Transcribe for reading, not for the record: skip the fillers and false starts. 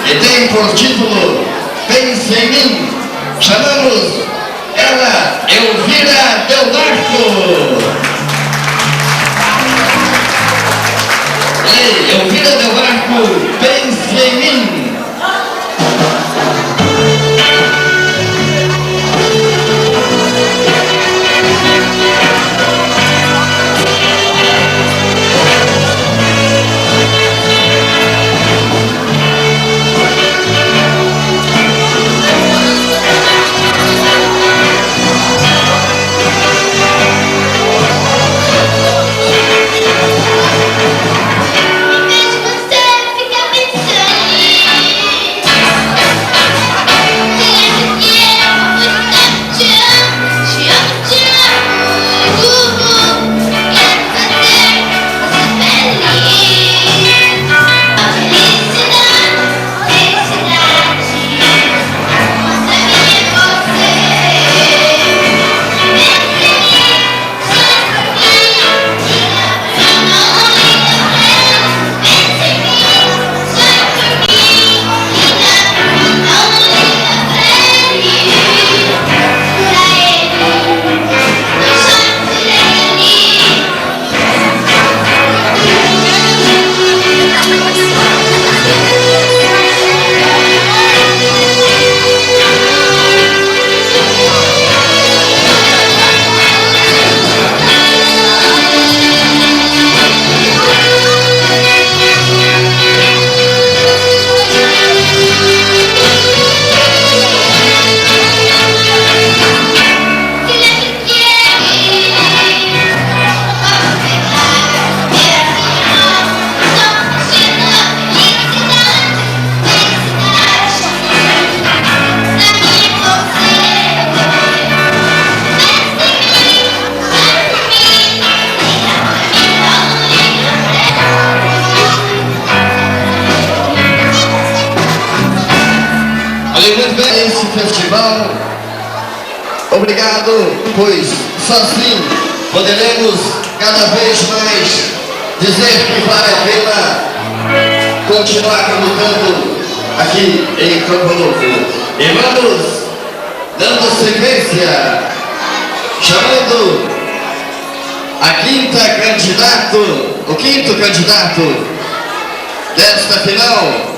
e tem por título Pense em Mim. Chamamos ela, Elvira Del Marco. Ei, Elvira Del Marco, Pense em Mim. Muito bem, esse festival, obrigado, pois só assim poderemos cada vez mais dizer que vale a pena continuar lutando aqui em Campo Novo. E vamos dando sequência, chamando o quinto candidato desta final.